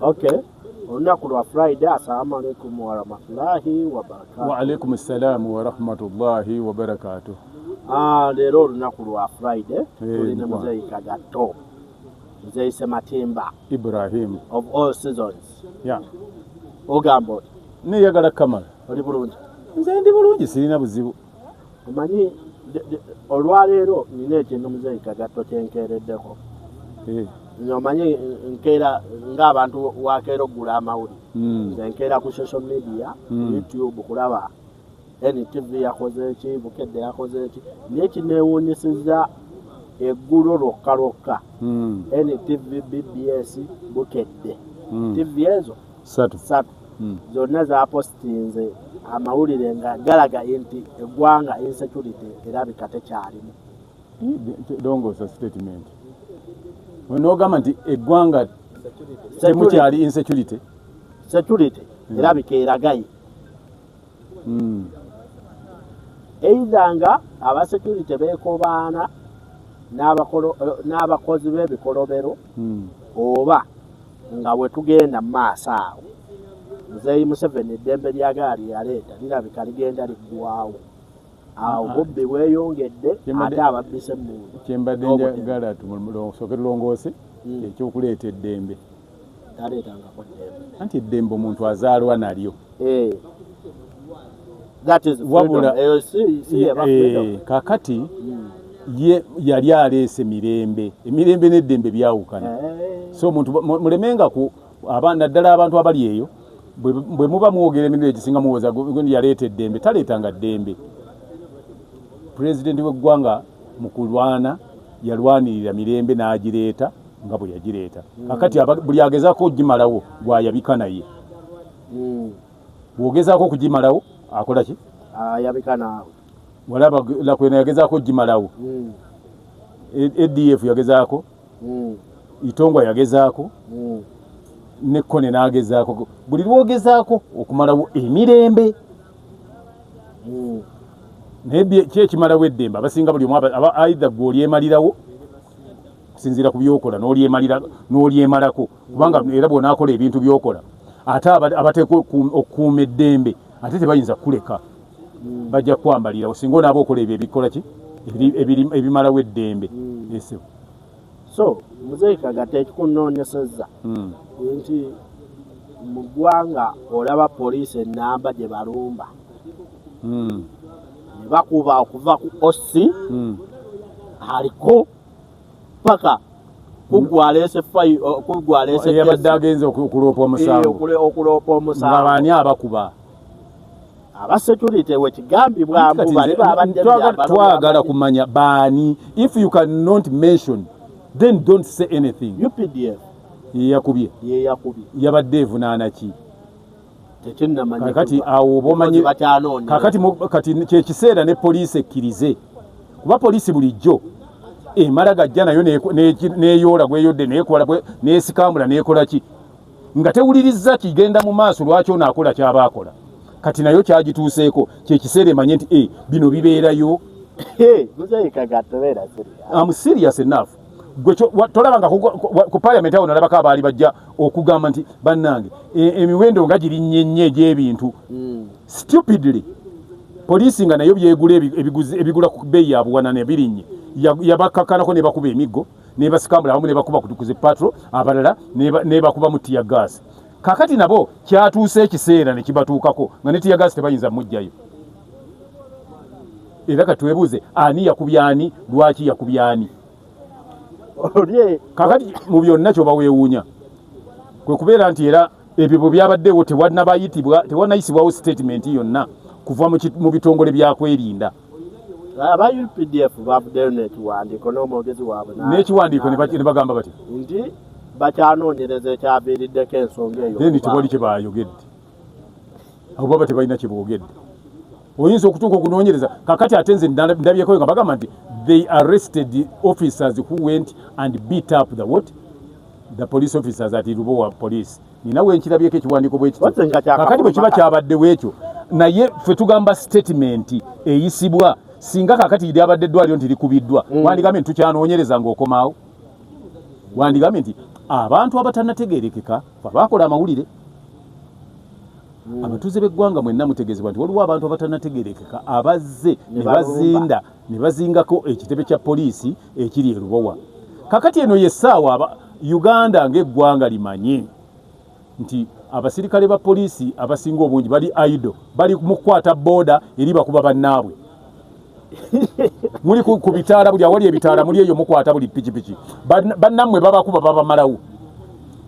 Okay. Olunaku lwa Friday. Assalamu alaikum wa rahmatullahi wa barakatuh. Wa alaikum assalamu wa rahmatullahi wa barakatuh. Leero olunaku lwa Friday. Tulina Muzeeyi Kagato. Muzeeyi Sematimba. Ibrahim. Of all seasons. Yeah. Ogamba oti. Neyagala Kamala. Oli bulungi. Nze ndi bulungi sirina buzibu. Omanyi olwaleero nina ekintu Muzeeyi Kagato kyenkeereddeko. Omanyi nkeera ng'abantu wakeera oggula amawulire. Nze nkeera ku social media, YouTube kulaba NTV yakoze ki, Bukedde yakoze ki. Naye kineewuunyisizza eggulo lwokka NTV, BBS, Bukedde. TV ezo satu zonna zapositinze amawulire nga galaga nti eggwanga insecurity erabika tekyalimu. Longoosa statement. Onogamba nti eggwanga temukyali insecurity. Security erabika eragaye. Either nga aba security beekobaana n'abakozi b'ebikolobero oba nga bwe tugenda mu maaso awo Muzeeyi Museveni eddembe lya gaali yaleeta lirabika ligenda liggwawo. Awo bubbi bweyongedde ate ababbise emmundu. Kyembadde njagala tusooke tulongoose ekyokuleeta eddembe. Taleetangako ddembe. Anti eddembe omuntu azaalwa nalyo. That is wabula kakati ye yali aleese mirembe. Emirembe n'eddembe byawukana. So omuntu mulemenga ku naddala abantu abali eyo bwe muba mwogera emirundi egisinga muwoza gundi yaleeta eddembe taleetanga ddembe. Pulezidenti w'eggwanga mu kulwana yalwanirira mirembe n'agireeta nga bwe yagireeta. Kakati buli agezaako okugimalawo gwayabika naye. Bw'ogezaako okugimalawo akola ki? Ayabika naawe. Walaba Lakwena yagezaako okugimalawo. ADF yagezaako. Itongwa yagezaako. Ne Kone n'agezaako. Buli lwogezaako okumalawo emirembe. Naye kyekimalawo eddembe abasinga buli omu aidha gwe olyemalirawo kusinziira ku byokola n'olyemalako kubanga era bw'onaakola ebintu byokola ate abateeka okukuuma eddembe ate tebayinza kuleka bajja kwambalirawo singa onaaba okola ebyo ebikola ki ebimalawo eddembe. So Muzeeyi Kagato ekikunoonyesezza nti mu ggwanga olaba poliisi ennamba gye balumba ne bakuba okuva ku OC aliko paka kugwaleese yabadde agenze okuloopa omusango nga baani abakuba aba security wekigambibwamu bali babadde twagala kumanya baani. If you cannot mention then don't say anything. UPDF yeyakubye yabadde evunaana ki? Kakati awo bomanyi kati kyekiseera ne poliisi ekkirize kuba poliisi bulijjo emala gajja nayo neeyoola gweyodde neesikambula neekola ki nga tewulirizza kigenda mu maaso lwaki onaakola kyaba akola. Kati nayo kyagituuseeko kyekiseera emanye nti bino bibeerayo. I'm serious enough. Tolabanga ku parliament awo nalabako abaali bajja okugamba nti bannange emiwendo nga girinnye nnyo egy'ebintu stupidly poliisi nga nayo byegula ebigula ku bbeeyi ya buwana nebirinnye yabakakkanako ne bakuba emiggo ne basikambula abamu ne bakuba kutukuze patro abalala ne bakuba mu tiya gaasi. Kakati nabo kyatuuse ekiseera ne kibatuukako nga ne tiya gaasi tebayinza mujjayo. Era katwebuuze ani yakubyani lwaki yakubyani? Kakati mu byonna kyoba weewuunya kwe kubeera nti era ebyo bwe byabaddewo tewannayisibwawo statement yonna kuva mu bitongole byakwerinda. Aba UPDF bavuddeyo n'ekiwandiiko n'omwogezi waabwe n'ekiwandiiko ne bagamba bati nti bakyanoonyereza ekyaviiriddeko ensonga eyo. Then tewali kye baayogedde abo baba tebalina kye boogedde. Oyinza okutuuka okunoonyereza kakati ate nze ndabyeko nga bagamba nti they arrested the officers who went and beat up the police officers at Lubowa police. Ninawe nkirabyeko ekiwandiiko bwekiti kakati bwe kiba kyabaddewo ekyo naye ffe tugamba statement eyisibwa singa kakati lyabadde eddwaliro nti likubiddwa wandigambe nti tukyanoonyereza ng'okomaawo wandigambe nti abantu abatanategerekeka bakola amawulire abatuuze b'eggwanga mwenna mutegeezebwa nti waliwo abantu abatanategerekeka abazze ne bazingako ekitebe kya poliisi ekiri e Lubowa. Kakati eno yessaawa Uganda ng'eggwanga limanye nti abasirikale ba poliisi abasinga obungi bali idle, bali mu kukwata booda eri bakuba bannaabwe. Muli ku bitaala, buli awali ebitaala muli eyo mukwata buli pikipiki, bannammwe babakuba babamalawo.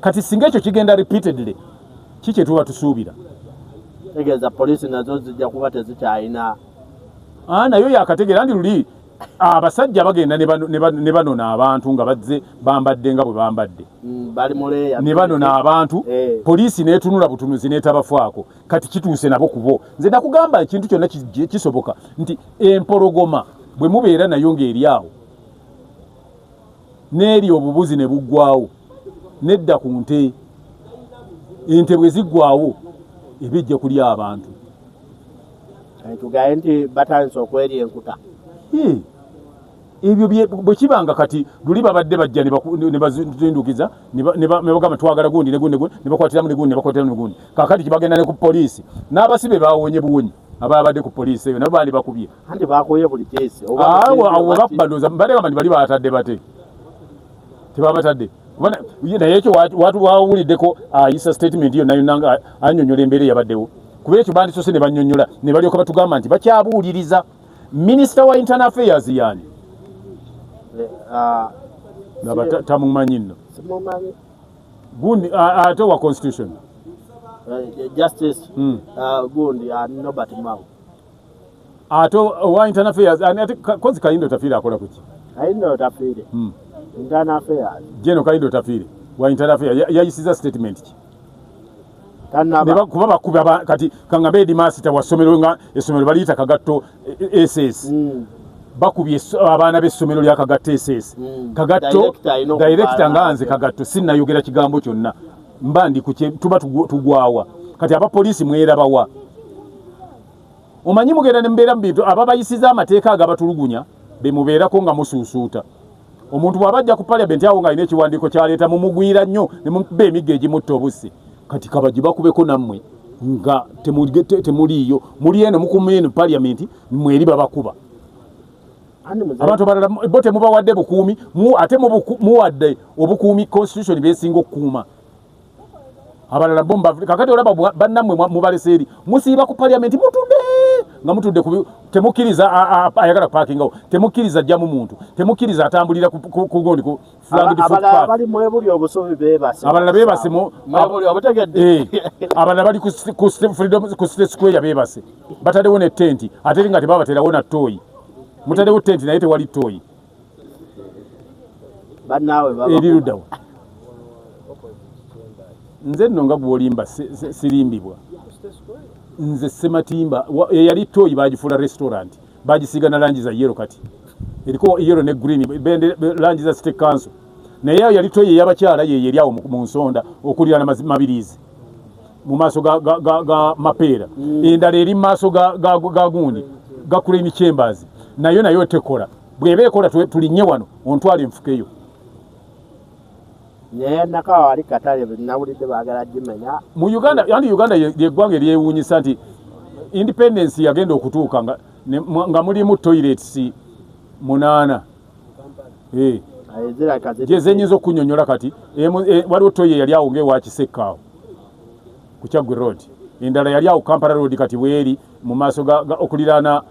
Kati singa ekyo kigenda repeatedly, kiki tuba tusuubira? Tegeeza poliisi nazo zijja kuba tezikyalina. Nayo yakategeera ndi luli abasajja bagenda ne banona abantu nga bazze bambadde nga bwe bambadde. Bali muleeya. Ne banona abantu, poliisi n'etunula butunuzi n'etabafaako. Kati kituuse nabo kubo. Nze nakugamba ekintu kyonna kisoboka nti empologoma bwe mubeera nayo ng'eri awo n'eri obubuzi ne buggwawo nedda ku nte, ente bwe ziggwawo ebijja kulya abantu. Tugaye nti batandise okwerya enkuta. Ebyo bwe kibanga kati luli babadde bajja ne bazindukiza ne bagamba twagala gundi ne gundi ne bakwatiramu ne gundi ne bakwatiramu ne gundi. Kakati kibagenda ne ku poliisi n'abasibe bawonye buwonyi ababadde ku poliisi eyo nabo baali bakubye. Anti bakuye buli keesi. Awo babandoza bali batadde bate. Tebabatadde. Naye ekyo wawuliddeko ayisa statement yo nayo nanga anyonyola embeera eyabaddewo. Kuba ekyo bandisose ne banyonyola ne balyoka batugamba nti bakyabuuliriza. Minister wa Internal Affairs yani. Tamumanyi nno. Simumanyi. Gundi ate wa constitution. Justice Gundi Nobert Mao. Ate wa Internal Affairs ate kozi Kayindo Tafire akola kuki? Kayindo Tafire. Internal Affairs. Jeno Kayindo Tafire wa Internal Affairs yayisiza statement ki? Kuba bakuba kati kangambe Edimasta wasomero nga essomero baliyita Kagatto SS. Bakubye abaana b'essomero lya Kagatto SS. Kagatto director nganze Kagatto sinnayogera kigambo kyonna. Mbandi kuche tuba tugwawa. Kati aba poliisi mwerabawa. Omanyi mugenda ne mbeera mbintu ababayisiza amateeka agabatulugunya be mubeerako nga musuusuuta. Omuntu bw'abajja ku parliament awo nga alina ekiwandiiko kyaleeta mumugwira nnyo ne mukuba emigga egimutta obussi. Kati kabagi bakubeko nammwe nga temuliyo muli eno mukume eno parliament mweri babakuba. Abantu balala bo temubawadde bukuumi ate muwadde obukuumi constitution beesinga okukuuma. Abalala bomba kakati olaba bannammwe mubaleseeri musiiba ku parliament mutudde nga mutudde temukkiriza ayagala parkingawo, temukkiriza ajjamu muntu, temukkiriza atambulira ku gondi ku flagged footpath. Abalala bali mwebuli obusubi beebase. Abalala beebase mwebuli obutegedde. Abalala bali ku State Square beebase. Bataddewo ne tenti ate nga tebabaterawo na ttooyi. Mutaddewo tenti naye tewali ttooyi. Bannaawe baba. Eriruddawo. Nze nno nga bw'olimba sirimbibwa. Nze Sematimba yali ttooyi bagifuula restaurant bagisiiga na langi za yellow kati eriko yellow ne green langi za State Council naye yali ttooyi ey'abakyala ye eri awo mu nsonda okulira na mabirizi mu maaso ga mapeera endala eri mu maaso ga gundi ga Crane Chambers nayo tekola bw'eba ekola tulinnye wano ontwala enfukeyo. Naye nakawa wali katale nawulidde baagala gimenya. Mu Uganda yandi Uganda yeggwanga eryewuunyisa nti independence yagenda okutuuka nga mulimu toilets 8. Jezenyinza okunyonyola kati waliwo toilet yali awo ng'ewa Kisekaawo ku Kyaggwe Road. Endala yali awo Kampala Road kati weeri mu maaso okuliraana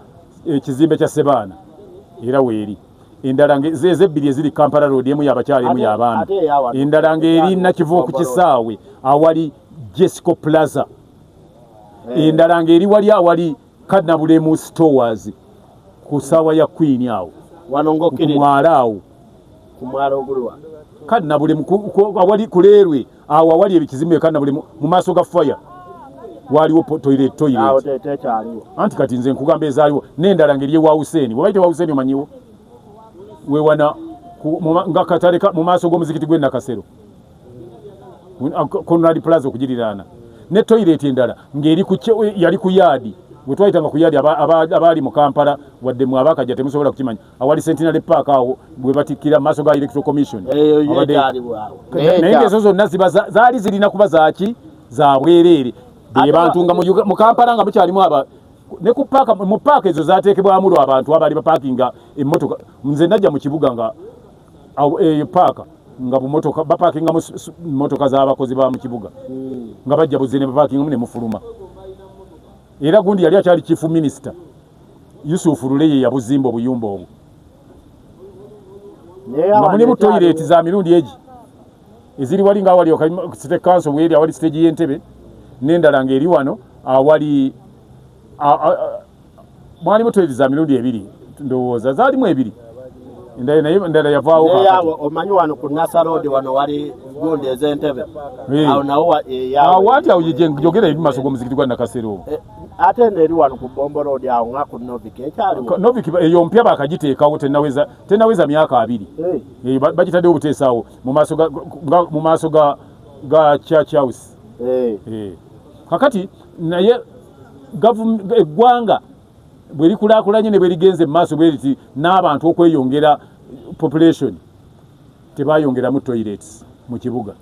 ekizimbe kya Sebaana era weeri. Endala ebbiri eziri Kampala Road emu y'abakyala emu y'abaami. Endala ng'eri Nakivubo ku kisaawe awali Jesco Plaza. Endala ng'eri wali awali Kadnabulemu Stores ku ssaawa ya Queen awo. Ku mwala awo. Ku mwala ogulwa. Kadnabulemu awali kuleerwe awo awali ebikizimbe Kadnabulemu mu maaso ga fire. Waliwo toilet. Awo tekyaliwo. Anti kati nze nkugamba ezaaliwo n'endala ng'eri ewa Hussein. Bwe bayita wa Hussein omanyiwo? Wewana nga katale mu maaso g'omuzikiti gwe Nakasero Conrad Plaza okugiriraana ne toilet endala ng'eri yali ku yaadi bwe twayitanga ku yali abaali mu Kampala wadde mu abakajja temusobola kukimanya awali Centenary Park awo bwe batikkira maaso ga Electoral Commission naye ezo zonna zaali zirina kuba zaki za bwereere be bantu nga mu Kampala nga mukyalimu ne mu paaka ezo zateekebwamu lwa abantu abaali bapaakinga emmotoka. Nze najja mu kibuga nga eyo paaka nga bumotoka bapaakinga mmotoka z'abakozi ba mu kibuga nga bajja buzi ne bapaakingamu ne mufuluma. Era gundi yali akyali chief minister Yusuf Luleye yabuzimba obuyumba obwo nga mulimu toilet za mirundi egi eziri wali nga awali City Council weri awali stage y'Entebbe n'endala ng'eri wano awali mwalimu toilet za mirundi ebiri ndowooza zaalimu ebiri endala yavaawo omanyi wano ku Nasa Road wano wali gundi ez'Entebbe awo nawo awanti awo jogera eri maaso g'omuzikiti gwa Nakasero ate neri wano ku Bombo Road awo nga ku Novik ekyaliwo Novik eyo mpya bakagiteekawo tenaweza myaka 2 bagitaddewo obuteesaawo mu maaso ga Church House kakati naye eggwanga bwe likulaakulanye ne bwe ligenze mu maaso bwe liti n'abantu okweyongera population tebayongeramu toilets mu kibuga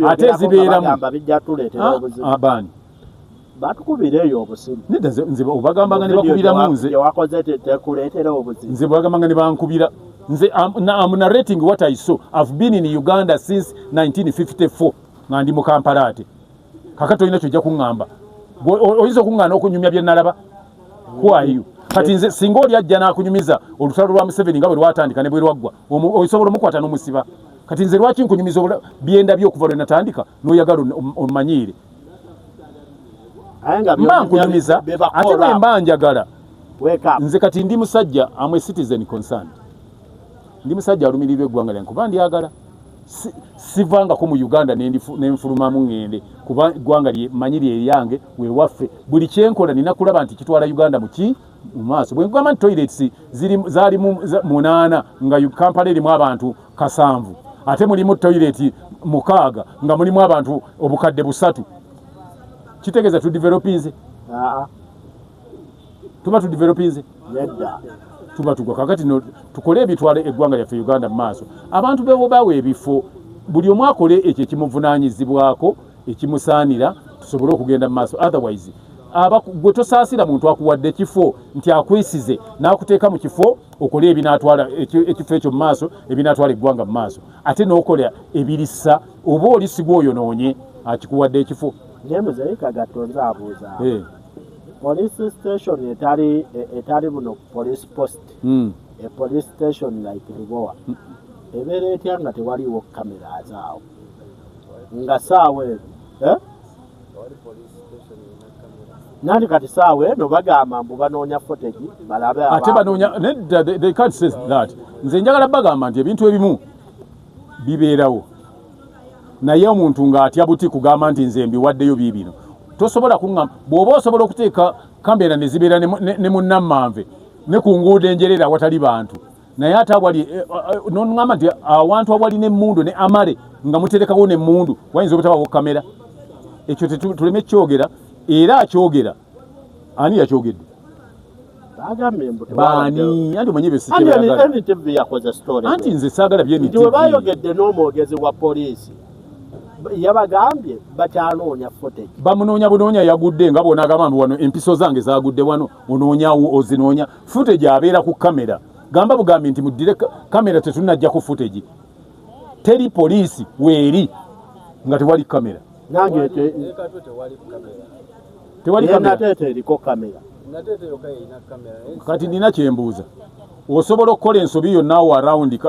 ate zibeeramu abaani batukubireyo obusimu nze obagambanga ne bakubiramu nze bagambanga ne bankubira nze I'm narrating what I saw. I've been in Uganda since 1954 nga ndi mu Kampala ate kakati olina kyojja kuŋŋamba oyinza okuŋŋaana okunyumya bye nalaba kwayo kati nze singa oli ajja n'akunyumiza olutalo lwa Museveni nga bwe lwatandika ne bwe lwaggwa osobola omukwata n'omusiba kati nze lwaki nkunyumiza byenda by'okuva lwe natandika n'oyagala omanyiire mba nkunyumiza ate bwe mba njagala nze kati ndi musajja amwe citizen concerned ndi musajja alumirirwa eggwanga lyange kuba ndyagala sivangako mu Uganda nenfulumamu ŋŋende kuba eggwanga manyiri eryange wewaffe buli kyenkola nina kulaba nti kitwala Uganda mu maaso bwe nkugamba nti toilets zaali 8 nga Kampala erimu abantu 7 ate mulimu toilet 6 nga mulimu abantu obukadde 3 kitegeeza tudevelopinze tuba tudevelopinze tuba tugwa kakati tukole ebitwale eggwanga lyaffe Uganda mu maaso abantu bebo bawe ebifo buli omu akole ekyo ekimuvunaanyizibwako ekimusaanira tusobole okugenda mu maaso otherwise gwe tosaasira muntu akuwadde ekifo nti akwesize n'akuteeka mu kifo okole ebinaatwala ekifo ekyo mu maaso ebinaatwala eggwanga mu maaso ate n'okola ebirisa oba olisigwa oyonoonye akikuwadde ekifo Nemuzaika gatonze abuuza police station etali buno police post a police station like Lubowa ebeera etya nga tewaliwo kamera zaawo nga saawe nani kati saawe eno bagamba mbu banoonya footage balabe ate banoonya they can't say that nze njagala bagamba nti ebintu ebimu bibeerawo naye omuntu ng'atya buti kugamba nti nze mbiwaddeyo biibino tosobola kuŋŋamba bw'oba osobola okuteeka kamera ne zibeera ne munnammanve ne ku nguudo enjerera awatali bantu naye ate awali noŋŋamba nti awantu awali n'emmundu ne amale nga muterekawo n'emmundu wayinza obutabawo kamera ekyo tuleme kyogera era akyogera ani yakyogedde baani anti omanyi anti nze saagala byenitiwe bayogedde n'omwogezi wa poliisi yabagambye bakyanoonya footage bamunoonya bunoonya yagudde nga bonaagamba mbu wano empiso zange zagudde wano onoonyawo ozinoonya footage abeera ku kamera gamba bugambi nti muddire kamera tetunajja ku footage teri poliisi weeri nga tewali kamera nange tewali kamera kati nina kyembuuza osobola okukola ensobi yonnaawo around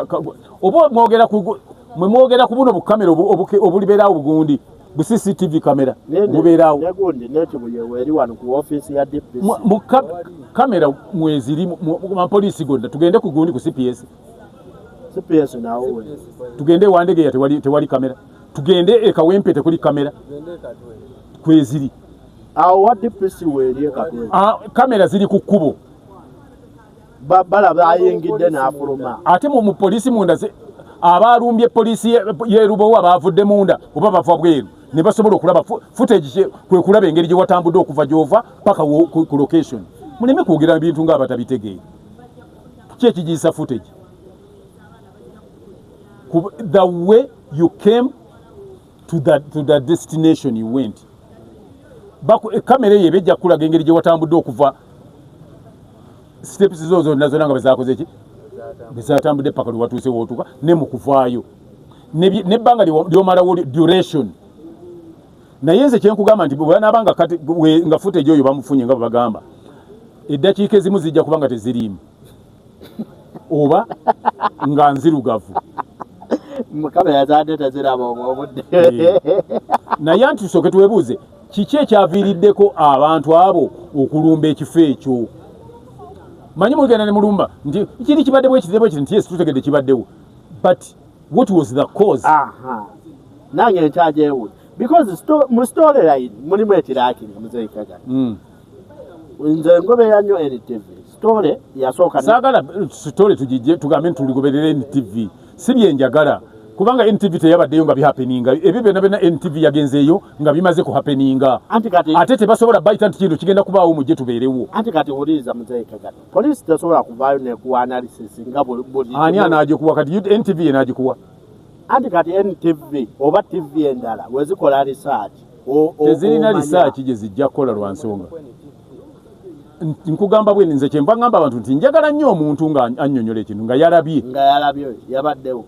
oba mwogera ku buno bukamera obulibeerawo bugundi bu CCTV kamera bubeerawo mu kamera mweziri mu poliisi gonna tugende ku gundi ku CPS tugende ewandegeya tewali kamera tugende ekawempe tekuli kamera kweziri kamera ziri ku kkubo balaba ayingidde n'afuluma ate mu poliisi munda abaalumbye poliisi y'e Lubowa baavudde munda oba bava bweru ne basobola okulaba footage kwe kulaba engeri gye watambudde okuva gy'ova paka ku location. Muleme kwogera bintu ng'abatabitegeera. Ki ekigiyisa footage? The way you came to the destination you went. Kamera eyo ebejja kulaga engeri gye watambudde okuva steps zo zonna nga bezakoze eki bezatambudde paka lwatuuse wootuka ne mu kuvaayo nebbanga lyomalawo duration. Naye nze kyenkugamba nti bwanaabanga kati nga footage oyo bamufunye nga bwebagamba eddakiika ezimu zijja kuba nga teziriimu oba nga nzirugavu. Kamera zaadde teziraba obudde. Naye anti tusooke twebuuze kiki ekyaviiriddeko abantu abo okulumba ekifo ekyo? Manyi mugenda ne mulumba nti kiri kibadde bwekitebo kiti nti yes tutegedde kibaddewo, but what was the cause? Nange nkyajeewo because mu storyline mulimu ekiraakiri Muzeeyi Kagano. Nze ngoberera nnyo NTV story yasooka. Saagala story tugijje tugambe tuligoberera NTV si byenjagala kubanga NTV teyabaddeyo nga bihappeninga ebyo byonna NTV yagenzeeyo nga bimaze kuhappeninga ate tebasobola bayita nti kintu kigenda kubaawo mujje tubeerewo. Anti kati wuliriza Muzeeyi Kagano, poliisi tesobola kuvaayo nekuwa analysis nga buli ani anaagikuwa kati NTV yenaagikuwa? Anti kati NTV oba TV endala wezikola research tezirina research gye zijja kukola lwa nsonga. Nkugamba bwe nze kyemba ngamba abantu nti njagala nnyo omuntu nga annyonnyola ekintu nga yalabye yabaddewo.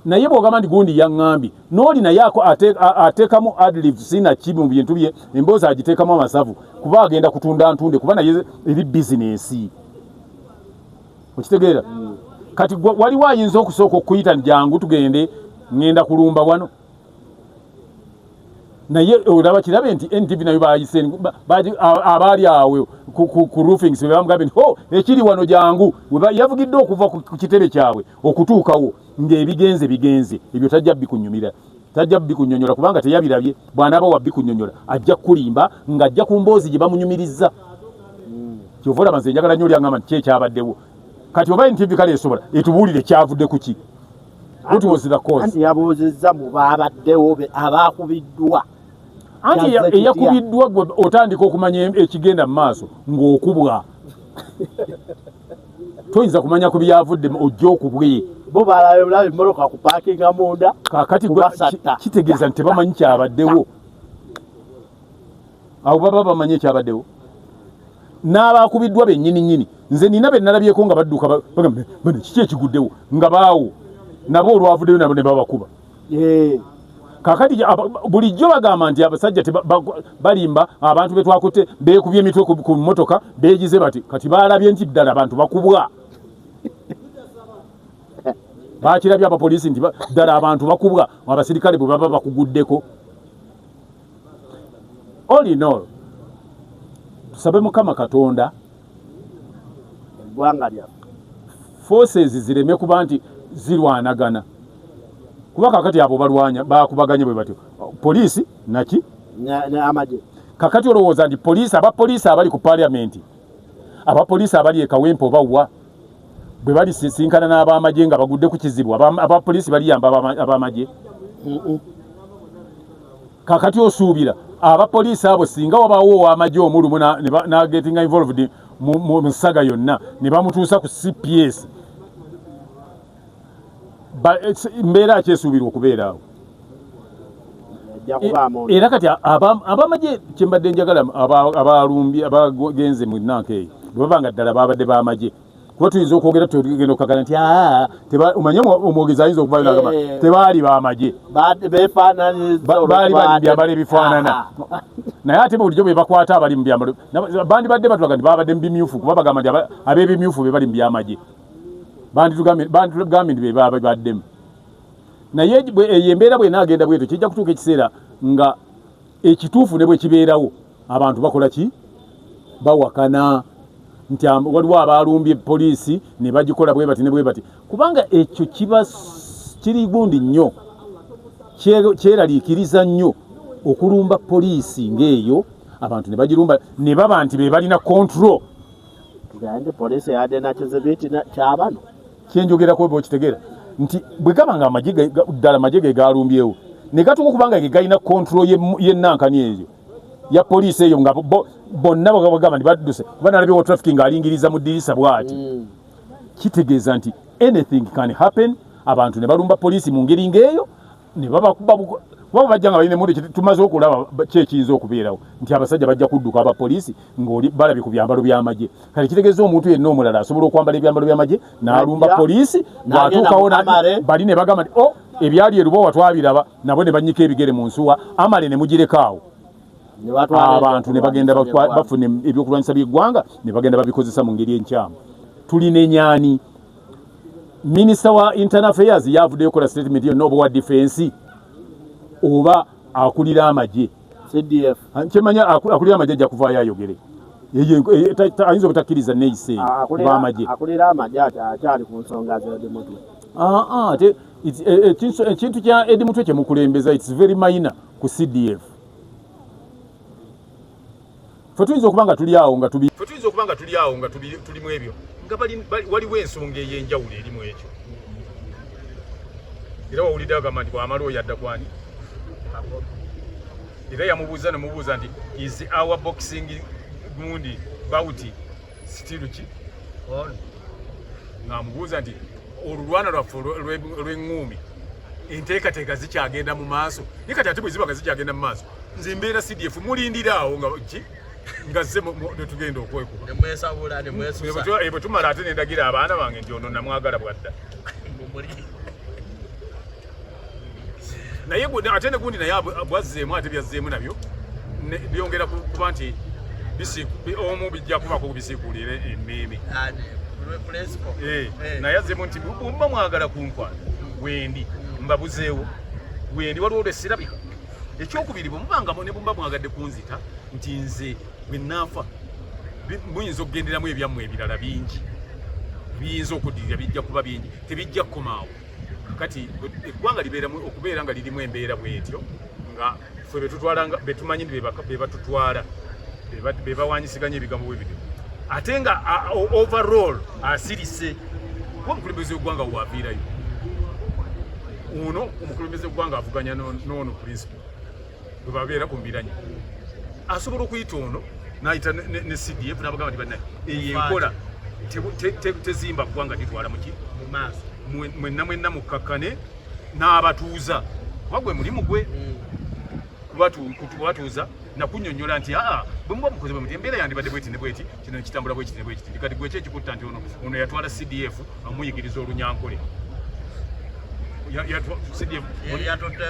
Naye bw'ogamba nti gundi yaŋŋambye n'oli naye ateekamu adlib sina ki mu bintu bye emboozi agiteekamu amasavu kuba agenda kutunda ntunde kuba naye eri bizinensi. Okitegeera? Kati waliwo ayinza okusooka okuyita jangu tugende ŋŋenda kulumba wano. Naye olaba kirabe nti NTV nayo bayise abaali awo ku roofings be bamugambe nti ekiri wano jangu yavugidde okuva ku kitebe kyabwe okutuukawo ng'ebigenze ebyo tajja bikunyumira tajja bikunyonyola kubanga teyabirabye. Bw'anaaba wa bikunyonyola ajja kulimba ng'ajja ku mboozi gye bamunyumiriza. Kyova olaba nze njagala nnyo olyaŋŋamba nti kyabaddewo. Kati oba NTV kale esobola etubuulire kyavudde ku ki? What was the cause? Anti yabuuzizza mu baabaddewo abaakubiddwa. Anti eyakubiddwa gwe otandika okumanya ekigenda mu maaso ng'okubwa. Toyinza kumanya ku byavudde ojja okubwe. Bo balaba emmoloka ku paakinga munda. Kaakati kitegeeza nti tebamanyi kyabaddewo. Abo baba bamanyi ekyabaddewo. N'abaakubiddwa bennyini nze nina be nalabyeko nga badduka bagambe bano kiki ekiguddewo nga baawo nabo olwavuddeyo nabo ne babakuba. Kaakati bulijjo bagamba nti abasajja balimba abantu be twakutte beekubye emitwe ku mmotoka beegize bati kati baalabye nti ddala abantu bakubwa. Bakirabye abapoliisi nti ddala abantu bakubwa abasirikale bwe baba bakuguddeko. All in all tusabe Mukama Katonda eggwanga lyaffe forces zireme kuba nti zirwanagana kuba kakati abo balwanya bakubaganye bwe batyo poliisi naki amagye. Kakati olowooza nti abapoliisi abali ku parliament abapoliisi abali e Kawempe obawa bwe bali sisinkana n'abamagye nga bagudde ku kizibu abapoliisi baliyamba abamagye? Kakati osuubira abapoliisi abo singa wabaawo ow'amagye omulumu n'agetinga involved mu ssaga yonna ne bamutuusa ku CPS mbeera akyesuubirwa okubeera awo. Era kati abamagye kyembadde njagala abalumbi abagenze mu nankeeyo bwe babanga ddala babadde b'amagye kuba tuyinza okwogera tugenda okukagana nti omanye omwogezi ayinza okuvayo n'agamba tebaali b'amagye baali bali mu byambalo ebifaanana. Naye ate bulijjo bwe bakwata abali mu byambalo bandibadde batulaga nti babadde mu bimyufu kuba bagamba nti ab'ebimyufu be bali mu byamagye banditugambe nti be babaddemu. Naye eyo embeera bw'enaagenda bwetyo kijja kutuuka ekiseera nga ekituufu ne bwe kibeerawo abantu bakola ki? Bawakana nti waliwo abalumbye poliisi ne bagikola bwe bati ne bwe bati kubanga ekyo kiba kiri gundi nnyo kyeraliikiriza nnyo okulumba poliisi ng'eyo abantu ne bagirumba ne baba nti be balina control. Poliisi yadde nakizibiti kyabano kyenjogerako bwe okitegeera nti bwe gaba nga ddala amagye ge galumbyewo ne gatuka kubanga galina control y'ennankani eyo ya poliisi eyo nga bonna bagamba nti badduse kuba nalabye wa traffic ng'alingiriza mu ddirisa bw'ati kitegeeza nti anything can happen. Abantu ne balumba poliisi mu ngeri ng'eyo ne babakuba bajja nga balina emmundu tumaze okulaba kyekiyinza okubeerawo nti abasajja bajja kudduka abapoliisi ng'oli balabye ku byambalo by'amagye. Kale kitegeeza omuntu yenna omulala asobola okwambala ebyambalo by'amagye n'alumba poliisi bw'atuukawo bali ne bagamba nti ebyali erubowa twabiraba nabo ne bannyika ebigere mu nsuwa amale ne mugirekaawo. Abantu ne bagenda bafuna ebyokulwanyisa by'eggwanga ne bagenda babikozesa mu ngeri enkyamu. Tulina enyaani minisita wa internal affairs yavuddeyo kola statement yo n'oba wa defense oba akulira amagye CDF kyemanya akulira amagye ajja kuvaayo ayogere ayinza obutakkiriza neeyise kuba amagye akulira amagye akyali ku nsonga z'edimutwe ekintu kya edimutwe kyemukulembeza its very minor ku CDF. Fe tuyinza okuba nga tuli awo nga tulimu ebyo nga waliwo ensonga ey'enjawulo erimu ekyo. Era wawulidde agamba nti bw'amala oyo adda kwani era yamubuuza nemubuuza nti is our boxing gundi bout still ki ng'amubuuza nti olulwana lwaffe lw'eŋŋuumi enteekateeka zikyagenda mu maaso naye kati ate bwe ziba nga zikyagenda mu maaso nze mbeera CDF mulindiraawo nga ki nga zze netugenda okwekuba bwe tumala ate nendagira abaana bange nti ono namwagala bwadda naye ate ne gundi naye bwazzeemu ate byazzeemu nabyo byongera kuba nti omu bijja kubako kubisiikuulira emmeeme naye azzeemu nti bumba mwagala kunkwana wendi mbabuzeewo wendi waliwo olwesirabika. Ekyokubiri bwemubangamo ne bumba mwagadde kunzita nti nze bwe naafa muyinza okugenderamu ebyammwe ebirala bingi biyinza okuddirira bijja kuba bingi tebijja kukomaawo. Kati eggwanga libeeramu okubeera nga lirimu embeera bwetyo nga ffe betumanyi be batutwala be bawanyisiganya ebigambo bwe bityo ate nga overall asirise kuba omukulembeze w'eggwanga waaviirayo ono omukulembeze w'eggwanga avuganya n'ono principal bwe babeera ku mbiranye asobola okuyita ono n'ayita ne CDF n'abagamba nti bannaye eyo enkola tezimba ggwanga litwala muki mu maaso mwenna mukkakkane n'abatuuza kuba gwe mulimu gwe kubatuuza nakunnyonnyola nti bwe muba mukoze bwe muti embeera yandibadde bweti ne bweti kino nekitambula bwekiti ne bwekiti kati gwe kyekikutta nti ono yatwala CDF amuyigiriza olunyankole yatutte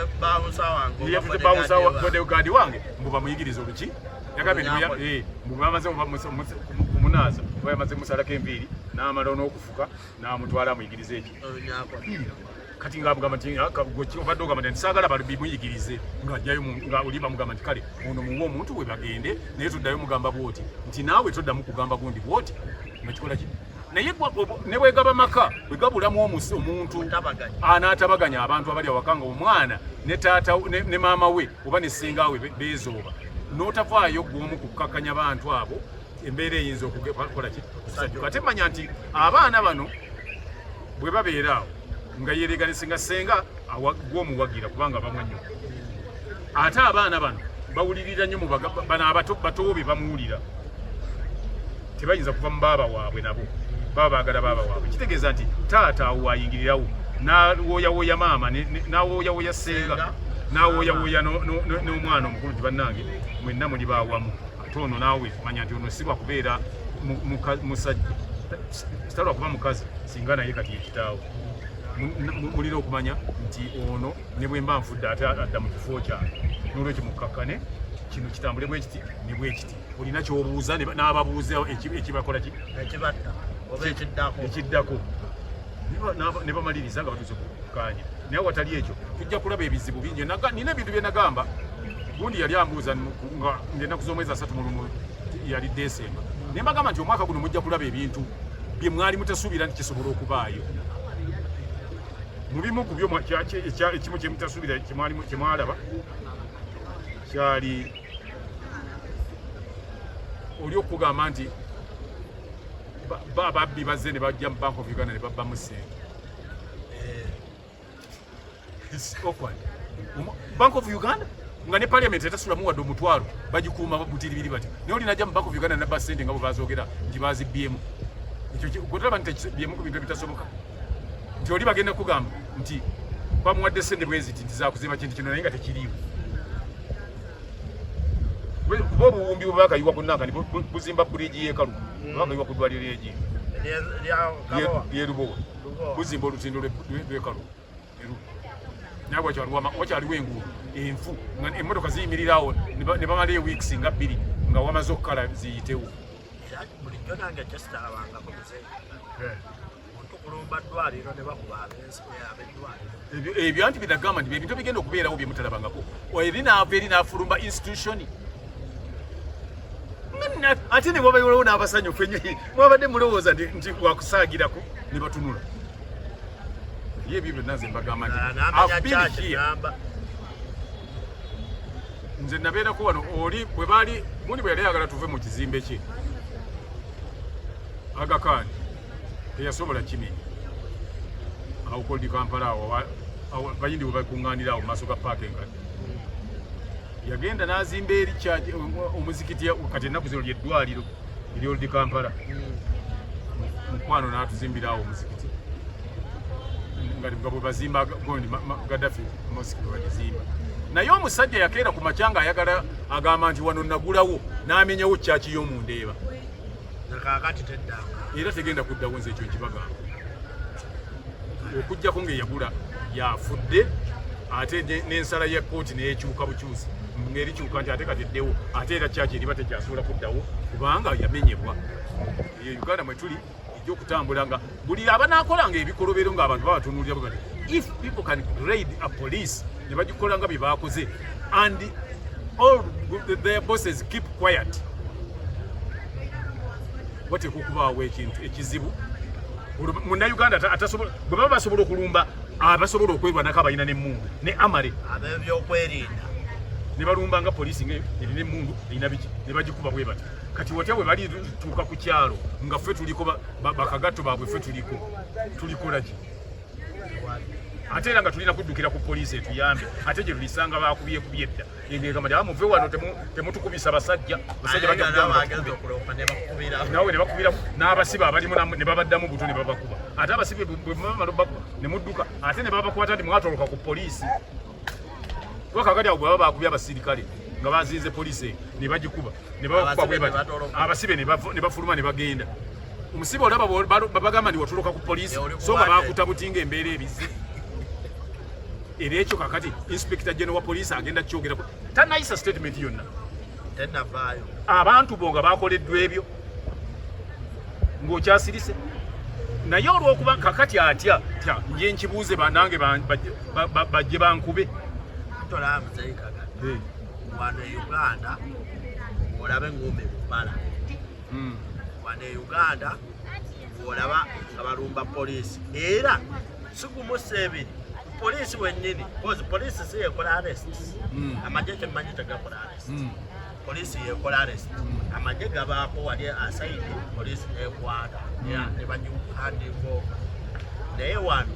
bawusa bodegaadi wange mbu bamuyigiriza oluki yagambye bamaze kumunaaza oba yamaze musalako enviiri n'amala n'okufuka n'amutwala amuyigiriza eki kati ng'amugamba nti obadde ogamba nti saagala bimuyigirize ng'ajjayo nga oli bamugamba nti kale ono muwe omuntu we bagende naye tuddayo mugamba bwoti nti naawe toddamu kugamba gundi bwoti nakikola ki naye ne bwegaba maka bwegabulamu omuntu anaatabaganya abantu abali awaka nga omwana ne taata ne maama we oba ne ssenga we beezooba n'otavaayo gw'omu kukkakanya bantu abo embeera eyinza okukola ki ate manya nti abaana bano bwe babeera awo nga yereganise nga ssenga gw'omuwagira kubanga bamwa nnyo ate abaana bano bawulirira nnyo bano abatobe bamuwulira tebayinza kuva mu baaba waabwe nabo baba baagala baaba waabwe kitegeeza nti taata awo wayingirirawo n'awooyawooya maama n'awooyawooya ssenga n'awooyawooya n'omwana omukulu nti bannange mwenna muli baawamu ate ono naawe manya nti ono sibwa kubeera musajja sitalwa kuba mukazi singa naye kati ekitaawo mulina okumanya nti ono ne bwe mba nfudde ate adda mu kifo kyange n'olwekyo mukkakkane kino kitambule bwe kiti ne bwe kiti olina ky'obuuza n'ababuuza ekibakola ki ekiddako ne bamaliriza nga batuuse kukaanya naye watali ekyo tujja kulaba ebizibu bingi nina ebintu bye nagamba gundi yali ambuuza nga ng'ennaku z'omwezi 31 yali Desemba naye mbagamba nti omwaka guno mujja kulaba ebintu bye mwali mutasuubira nti kisobola okubaayo mu bimu ku byo ekimu kye mutasuubira kye mwalaba kyali oli okugamba nti babbi bazze ne bajja mu Bank of Uganda ne babbamu ssente Bank of Uganda nga ne parliament etasulamu wadde omutwalo bagikuuma butiribiri bati naye olinajja mu Bank of Uganda nabba ssente nga bwe bazoogera nti bazibyemu ekyo gwetalaba nti tekibyemu ku bintu ebitasoboka nti oli bagenda kugamba nti bamuwadde ssente bweziti nti zakuzimba kintu kino naye nga tekiriiwo kuba obuwumbi bwe bagayiwa kunnanga buzimba buligi yeekalu bagayiwa ku ddwaliro lyegi lyerubowa buzimba olutindo lwekalu naye wakyaliwo enguudo enfu emmotoka ziyimirirawo ne bamalayo weeks nga 2 nga wamaze okukala ziyitewo bulijjo nange kyesitalabangako muzeeyi omuntu kulumba ddwaliro ne bakuba ab'eddwaliro ebyo anti binagamba nti ebintu bigenda okubeerawo bye mutalabangako erinaava eri n'afulumba institution ate ne mwabayolawo n'abasanyufu mwabadde mulowooza nti wakusaagirako ne batunula ye ebyo byonna nze mbagamba nti nze nabeerako wano oli bwe baali gundi bwe yali ayagala tuve mu kizimbe kye Agakani teyasobola kimenya awo Cold Kampala awo bayindi bwe bakuŋŋaanira awo mu maaso ga paaka enkadde yagenda n'azimba eri omuzikiti kati ennaku zino lyeddwaliro eri Old Kampala mukwano n'atuzimbira awo omuzikiti nga bwe bazimba gondi Gaddafi mosiki bwe bagizimba naye omusajja yakeera ku makyanga ayagala agamba nti wano nagulawo n'amenyawo kyaki y'omundeeba era tegenda kuddawo nze ekyo nkibagamba okugjako ng'eyagula yafudde ate n'ensala ya kooti neyekyuka bukyusi ng'erikyuka nti ate kateddewo ate era kyaki eriba tekyasobola kuddawo kubanga yamenyebwa Uganda mwe tuli ejja okutambula nga buli abanaakolanga ebikolobero ng'abantu babatunuulira bwe bati if people can raid a police ne bagikola nga bye baakoze and all their bosses keep quiet wateeka okubaawo ekintu ekizibu munnayuganda bwe baba basobola okulumba abasobola okwerwanako abalina n'emmundu ne amale ab'ebyokwerinda ne balumba nga poliisi erina emmundu erina biki ne bagikuba bwe bati kati watya bwe balituuka ku kyalo nga ffe tuliko bakagatto baabwe ffe tulikolaki ate era nga tulina kuddukira ku poliisi etuyambe ate gye tulisanga bakubyekubye edda engegamba nti muve wano temutukubisa basajja nawe ne bakubiramu n'abasibe abalimu ne babaddamu buto ne babakuba ate abasibe bwe bamala ne mudduka ate ne babakwata nti mwatoloka ku poliisi wakakati awo bwe baba bakubye abasirikale nga bazinze poliisi ne bagikuba ne babakuba bwe bati abasibe ne bafuluma ne bagenda omusibe olaba babagamba nti watoloka ku poliisi so nga bakutabutinga embeera ebizi era ekyo kakati inspector general wa poliisi agenda kyogerako tanayisa statement yonna abantu bo nga bakoleddwa ebyo ng'okyasirise naye olw'okuba kakati atya nje nkibuuze banange bajje bankube wano e Uganda olaba engombe bubala wano e Uganda olaba nga balumba poliisi era sigumusa ebiri poliisi wennyini kozi poliisi si yekola arrest amagye kyemmanyi tegakola arrest poliisi yekola arrest amagye gabaako wali asaidi poliisi nekwata ne bagihandingo naye wano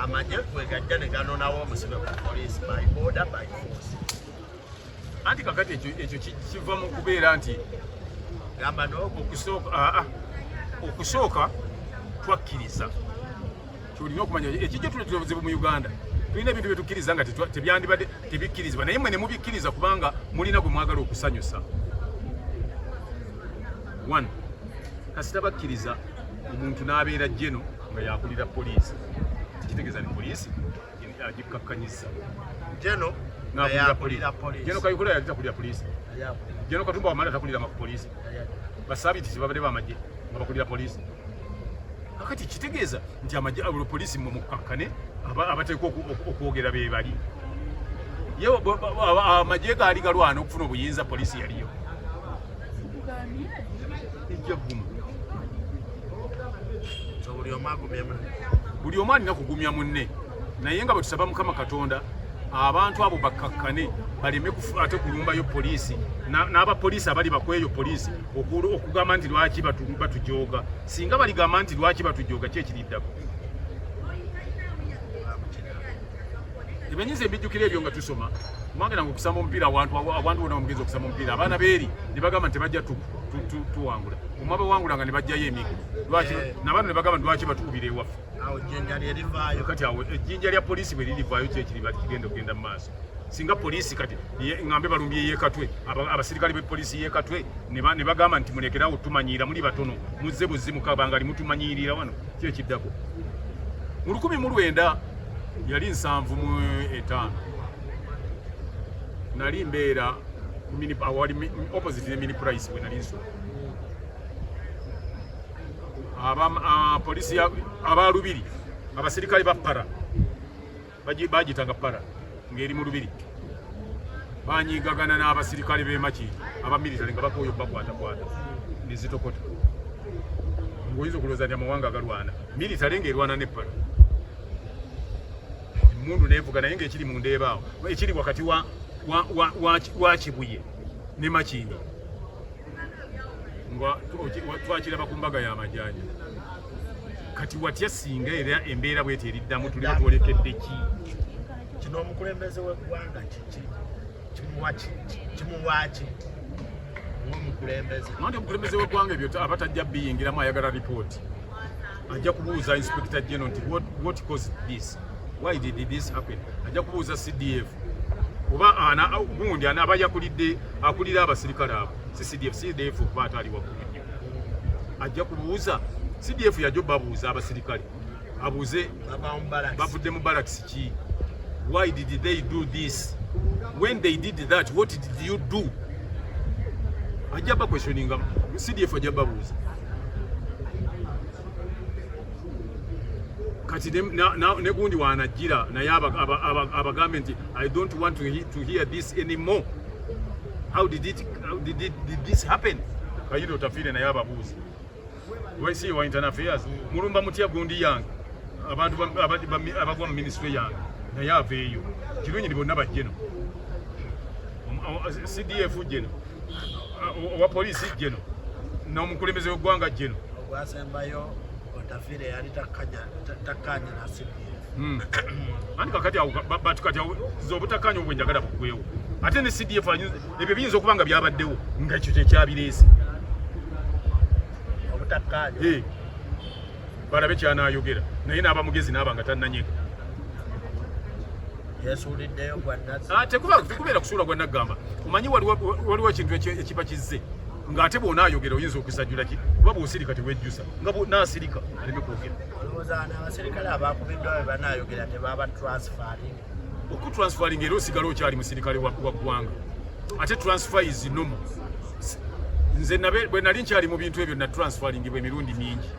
amagye gwe gajja ne ganonawo omusibe ku poliisi by border by force anti kakati ekyo kiva mu kubeera nti gamba okusooka twakkiriza tulina okumanya ekijja tuleetera obuzibu mu Uganda tulina ebintu byetukkiriza nga tebyandibadde tebikkirizibwa naye mwe ne mubikkiriza kubanga mulina gwe mwagala okusanyusa 1 kasita bakkiriza omuntu n'abeera jeno nga yakulira poliisi tikitegeeza ni poliisi agikakkanyiza jeno jeno kayikola yali takulira poliisi jeno katumba wamala takulira poliisi basaabitisi babadde bamagye nga bakulira poliisi kakati kitegeeza nti poliisi mukakkane abateeka okwogera be bali amagye gaali galwana okufuna obuyinza poliisi yaliyo ejja guma buli omu alina kugumya munne naye nga bwe tusaba Mukama Katonda abantu abo bakkakkane baleme ate kulumbayo poliisi n'abapoliisi abali bakweyo poliisi okugamba nti lwaki batujooga singa baligamba nti lwaki batujooga ki ekiriddako ebenyize ebijjukira ebyo nga tusoma mwagenda nga okusamba omupiira abantu bona omugenzi okusamba omupiira abaana beeri ne bagamba nti tebajja tuwangula omwe abawangula nga ne bajjayo emigo lwaki nabano ne bagamba nti lwaki batukubira ewaffe kati awo ejjinja lya poliisi bwe lirivaayo kyekiriba tikigenda okugenda mu maaso singa poliisi kati ngambe balumbye yeekatwe abasirikale b'epoliisi yeekatwe ne bagamba nti mulekerawo tumanyiira muli batono muzze buzimu kabanga limutumanyiirira wano kyekiddako mu 1900 yali 75 nali mbeera awali opposite ne mini price bwe nali nsoma polisi abalubiri abasirikale ba para bagitanga para ngeri mu lubiri banyigagana n'abasirikale b'emakindi abamilitary nga bakoyo bakwata nizitokota ngoyiza okuloza nti amawanga agalwana military ng'erwana ne para emundu neevuga naye ng'ekiri mu ndeebaawo ekiri wakati wa Kibuye ne Makindi nga twakiraba ku mbaga y'amajanja kati watya singa era embeera bwete eriddamu tuli batwolekedde ki kino omukulembeze w'eggwanga kimuwaaki omukulembeze w'eggwanga ebyo abatajja biyingiramu ayagala ripooti ajja kubuuza inspector general nti what caused this why did this happen ajja kubuuza CDF oba gundi aba yakulidde akulira abasirikale abo si CDF kuba atali waggulu nnyo ajja kubuuza CDF yajja babuuza abasirikale abuuze bavudde mu barracks ki why did they do this when they did that what did you do ajja ba questioning CDF ajja babuuza kati ne gundi wanajira naye abagambe nti I don't want to hear this anymore how did this happen kayiro tafire naye ababuuza wesi wa internal affairs mulumba mutya gundi yange abantu abagwa mu ministry yange naye aveeyo kirungi ni bonna bajjeno CDF jeno wa polisi jeno n'omukulembeze w'eggwanga jeno ogwasembayo otafire yali takkanya na CDF ani kakati batukati zobutakanya obwe njagala bugwewo ate ne CDF ebyo biyinza okuba nga byabaddewo nga ekyo kyekyabireese obutakanya balabe kyanaayogera naye n'abamugezi n'aba nga tannanyega yesuuliddeyo gwannazi tekubeera kusuula gwa naggamba omanyi waliwo ekintu ekiba kizze ng'ate bw'onaayogera oyinza okusajjula ki kuba bw'osirika tewejjusa nga naasirika aleme kwogera olowooza n'abasirikale abakubiddwa bwe banaayogera tebaba transferring okutransferring era osigala okyali musirikale wa ggwanga ate transfer is normal nze bwe nali nkyali mu bintu ebyo na transferring bwe emirundi mingi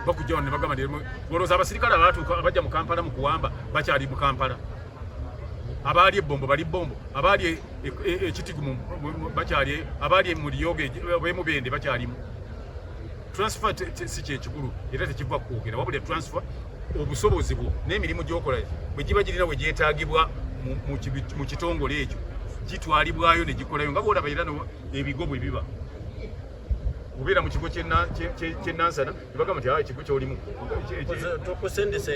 bakujjawo ne bagamba olowooza abasirikale abatuuka abajja mu Kampala mu kuwamba bakyali mu Kampala abaali ebbombo bali bombo abaali ekitigumu bakyali abaali mu Liyoge b'emubende bakyalimu transfer si kyekikulu era tekiva kwogera wabula transfer obusobozi bwo n'emirimu gy'okola bwe giba girina bwe gyetaagibwa mu kitongole ekyo gitwalibwayo ne gikolayo nga bw'olaba era ebigo bwe biba obeera mu kigo ky'ennansana nebagamba nti ekigo kyolimu tukusindisa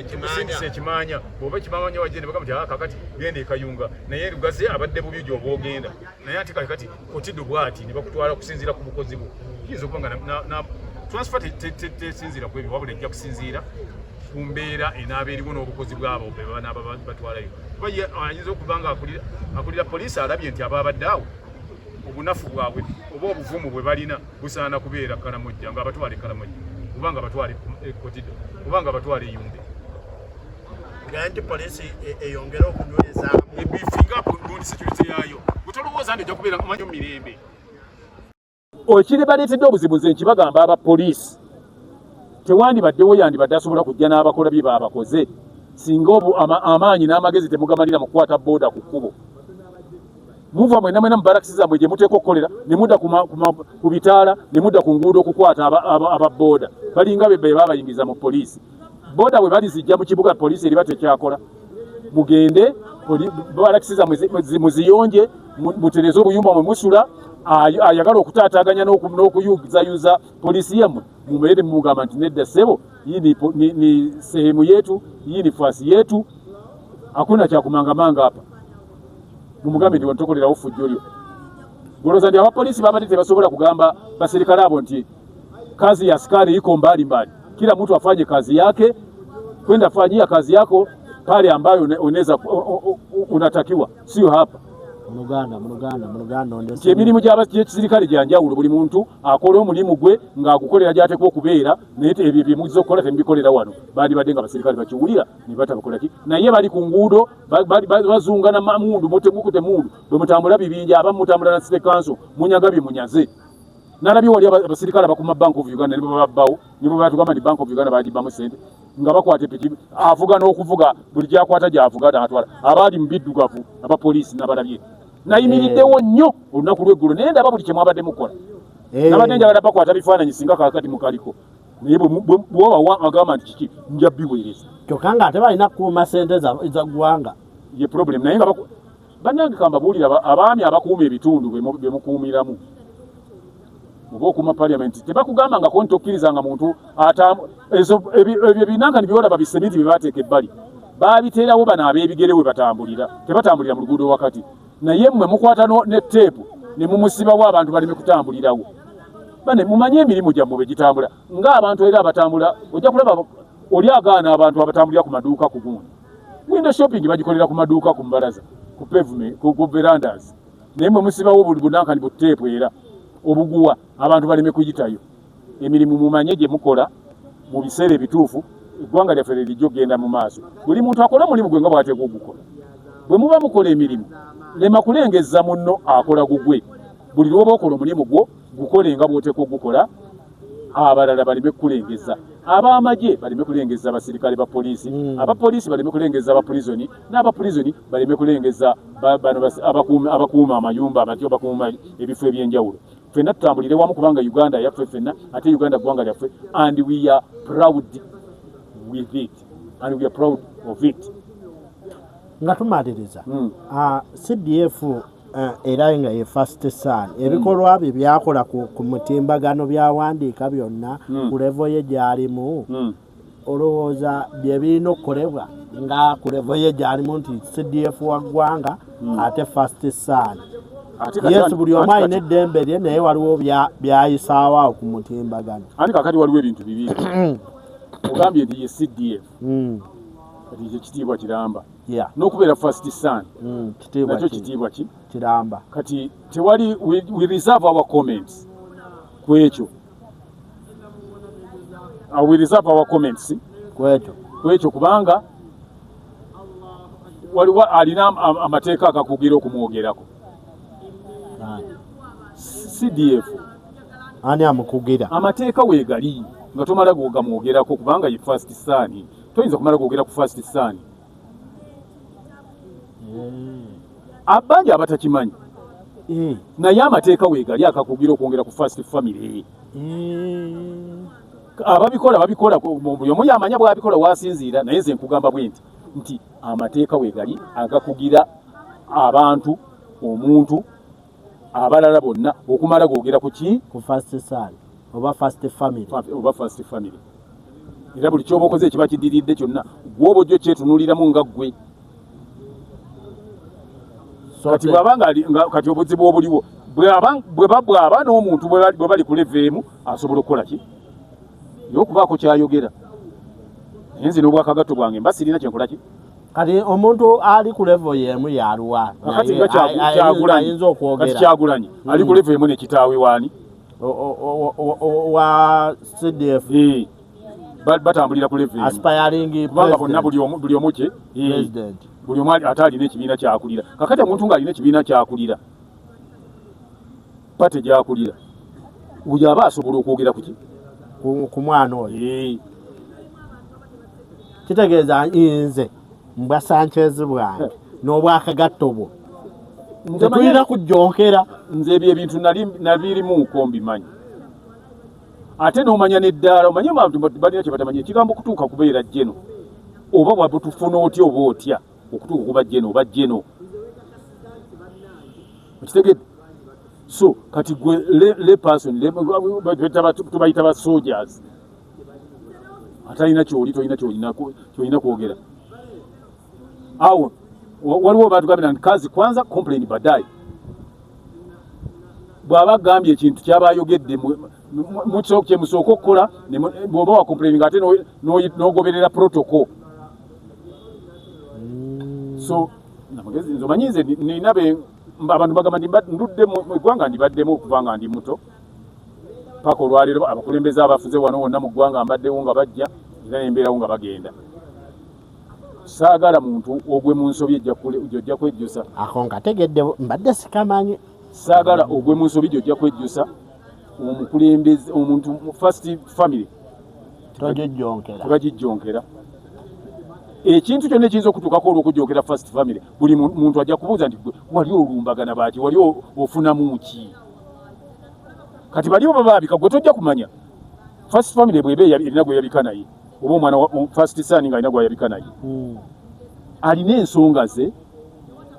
ekimanya oba ekimamanya wajje nebagamba nti kakati genda ekayunga naye lugaze abadde bubi gy'oba ogenda naye ate kakati kotidde bwati ne bakutwala kusinziira ku bukozi bwo kiyinza okuba nga transfer tesinziira ku ebyo wabula ejja kusinziira ku mbeera enaaba eriwo n'obukozi bwabo be banaaba batwalayo kuba ayinza okuba nga akulira poliisi alabye nti ababadde awo obunafu bwabwe oba obuvumu bwe balina busaana kubeera Karamojja nga abatwale Karamojja kubanga abatwale Kotido kubanga abatwale Yumbe nti poliisi eyongera okunyweza ebifinga gundi security yaayo butolowooza nti ojja kubeera kumanyo mirembe okiri baleetedde obuzibu nze nkibagamba abapoliisi tewandibaddewo yandibadde asobola kujja n'abakola bye baabakoze singa amaanyi n'amagezi temugamalira mu kukwata booda ku kkubo muva mwena mu barakisi zammwe gye muteeka okukolera ne mudda ku bitaala ne mudda ku nguudo okukwata ababooda balinga be baabayingiza mu poliisi booda bwe bali zijja mu kibuga poliisi eriba tekyakola mugende barakisi zammwe muziyonje mutereze obuyumba mwe musula ayagala okutaataganya n'okuyuza polisi yammwe mumere mugamba nti nedda ssebo ni sehemu yetu, hii ni fasi yetu, hakuna cha kumangamanga hapa. Mumugambe ndi wantokolerawo fujjo lyo. Goloza ndi abapolisi babadde tebasobola kugamba baserikali abo nti kazi ya askari iko mbali mbali, kila mtu afanye kazi yake, kwenda fanyia kazi yako pale ambayo unaweza unatakiwa, sio hapa muluganda nti emirimu gy'ekisirikale gya njawulo. Buli muntu akola omulimu gwe ng'agukolera gy'ateekwa okubeera, naye ebyo bye muziza okukola temubikolera wano. Badde nga abasirikale bakiwulira ne batabakola ki, naye bali ku nguudo bazungana mundu mukute mundu, bwe mutambula bibinja, abamu mutambula na City Council munyaga bye munyaze. Nalabye wali abasirikale abakuma Bank of Uganda nibo babbawo, nibo batugamba ni Bank of Uganda bagibbamu sente nga bakwata piki avuga n'okuvuga buli gyakwata gy'avuga atwala. Abaali mu biddugavu abapoliisi nabalabye nayimiriddewo nnyo olunaku lw'eggulo, naye ndaba buli kye mwabadde mukola. Nabadde njagala bakwata bifaananyi singa kakati mukaliko, naye bwoba agamba nti kiki nja biweereza kyokka nga ate balina kukuuma sente za ggwanga, ye problem. Naye nga bannange kambabuulira abaami abakuuma ebitundu bye mukuumiramu oba okuuma parliament, tebakugamba nga konti okkirizanga muntu ebyo binanga nibyolaba bisemiti bye bateeka ebbali babiteerawo bano ab'ebigere we batambulira, tebatambulira mu luguudo wakati. Naye mmwe mukwata ne teepu ne mumusibawo abantu baleme kutambulirawo. Bane mumanye emirimu gyammwe bwe gitambula ng'abantu era abatambula. Ojja kulaba oli agaana abantu abatambulira ku maduuka ku gundi. Window shopping bagikolera ku maduuka ku mbalaza, ku pavement, ku verandas. Naye mmwe musibawo buli bunankani bu teepu era obuguwa abantu baleme kuyitayo. Emirimu mumanye gye mukola mu biseera ebituufu, eggwanga lyaffe lirijja okgenda mu maaso. Buli muntu akola omulimu gwe nga bw'ateekwa ogukola. Bwe muba mukola emirimu lema kulengezza munno akola gugwe. Buli lw'oba okola omulimu gwo gukole nga bw'oteekwa ogukola, abalala baleme kulengezza. Ab'amagye baleme kulengezza abasirikale ba poliisi, abapoliisi baleme kulengezza abapulizoni, n'abapulizoni baleme kulengezza abakuuma amayumba amatyo, bakuuma ebifo eby'enjawulo. Ffenna tutambulire wamu kubanga Uganda yaffe ffenna, ate Uganda ggwanga lyaffe, and we are proud with it, and we are proud of it. Nga tumaliriza CDF era nga ye First Son ebikolwa bye byakola ku mutimbagano byawandiika byonna ku level ye gyalimu, olowooza bye birina okukolebwa nga ku level ye gyalimu nti CDF wa ggwanga ate First Son. Yes, buli omu alina eddembe lye, naye waliwo byayisaawo ku mutimbagano. Andi kakati waliwo ebintu bibiri ogambye nti ye CDF kati ekitiibwa kiramba, n'okubeera First Son nakyo kitiibwa kiramba. Kati tewali we reserve our comments ku ekyo, we reserve our comments ku ekyo kubanga waliwo alina amateeka agakugira okumwogerako. CDF ani amukugira amateeka weegali nga tomala gogamwogerako kubanga ye First Son. Toyinza kumala kwogera ku First Son. Abanja abatakimanyi naye amateeka weegali akakugira okwongera ku First Family. Ababikola buli omu yamanya bw'abikola wasinziira, naye nze nkugamba bwe nti amateeka weegali agakugira abantu, omuntu, abalala bonna okumala googera ku ki? Ku First Son oba First Family. Era buli kyoba okoze ekiba kidiridde kyonna gwoba ojjo kyetunuuliramu nga ggwe. Kati kati obuzibu obuliwo bw'aba n'omuntu bwe bali ku level emu asobola okukola ki? Y'okubaako kyayogera. Naye nze n'obwakagatto bwange mba sirina kyenkola ki? Kati omuntu ali ku level yemu yaluwa kati nga Kyagulanyi ali ku level emu ne kitaawe waani wa CDF batambulira ku level aspiring kubanga bonna buli omu kye president, buli omu ate alina ekibiina kyakulira. Kakati omuntu ng'alina ekibiina kyakulira pate gyakulira, oyo aba asobola okwogera ku ki? Ku mwana oyo. Kitegeeza nze mbwa Sanchez bwange n'obwakagatto bwo tetulina kujjonkera. Nze ebyo ebintu nabirimuuko mbimanyi, ate n'omanya n'eddaala. Omanye abantu balina kye batamanyi, ekigambo okutuuka kubeera jjeno oba bwabutufuna otya oba otya okutuuka kuba jjeno oba jjeno, okitegedde. So kati gwe le person tubayita ba soldiers atalina kyoli tolina kyolina kwogera awo waliwo batugambira nti kazi kwanza complain baadaye bw'aba gambye ekintu kyabayogedde mukisooka kyemusooka okukola bw'oba wa complaining ate n'ogoberera protocol. So namagezi nze omanyi nze nina abantu bagamba nti ndudde mu ggwanga ndibaddemu okuva nga ndi muto paka olwaleero abakulembeze abafuze wano wonna mu ggwanga mbaddewo nga bajja era nembeerawo nga bagenda. Saagala muntu ogwe mu nsobi ojja kwejjusa ako ngategedde mbadde sikamanyi. Saagala ogwe mu nsobi ojja kwejjusa omukulembeze omuntu mu first family tebagijjonkera. Ekintu kyonna ekiyinza okutuukako olw'okujjonkera first family buli muntu ajja kubuuza nti wali olumbagana baaki wali ofunamu ki kati baliwo babaabika gwe tojja kumanya. First family bweba erina gwe yabika naye oba omwana first son nga alina gwe yabika naye alina ensonga ze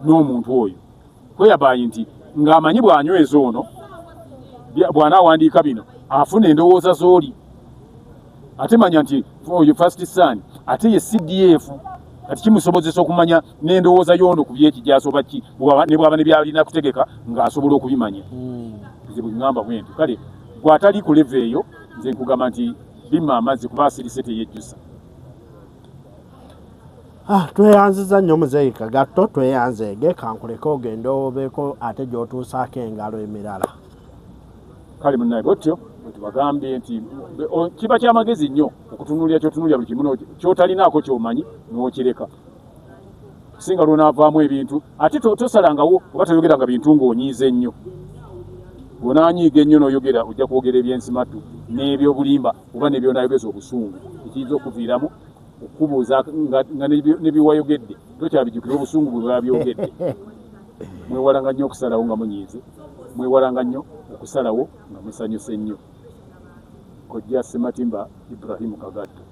n'omuntu oyo kweyabayi nti ng'amanyi bw'anyweza ono bw'anaawandiika bino afuna endowooza z'oli ate manya nti oyo first son ate ye CDF kati kimusobozesa okumanya n'endowooza y'ono ku byekijjaso baki ne bw'aba ne byalina kutegeka ng'asobola okubimanya. Nze bwe ŋŋamba bwenti kale gw'atali ku leve eyo nze nkugamba nti bimma amazzi kuba asirise teyejjusa. Tweyanziza nnyo muzeeyi Kagatto tweyanzeege kankuleka ogende obeeko ate gy'otuusaako engalo emirala. Kale munnaye bw'otyo tubagambye nti kiba kyamagezi nnyo okutunuulira ky'otunuulira buli kimu ky'otalinaako ky'omanyi n'okireka singa lwonaavaamu ebintu ate tosalangawo oba toyogeranga bintu ng'onyiize nnyo. Bw'onaanyiiga ennyo n'oyogera ojja kwogera ebyensimatu n'ebyobulimba oba n'ebyonayogeza obusungu ekiyinza okuviiramu okubuuza nga ne biwayogedde tokyabijjukira obusungu bwe babyogedde. Mwewalanga nnyo okusalawo nga munyiize, mwewalanga nnyo okusalawo nga musanyuse nnyo. Kojja Ssematimba Ibrahim Kagatto.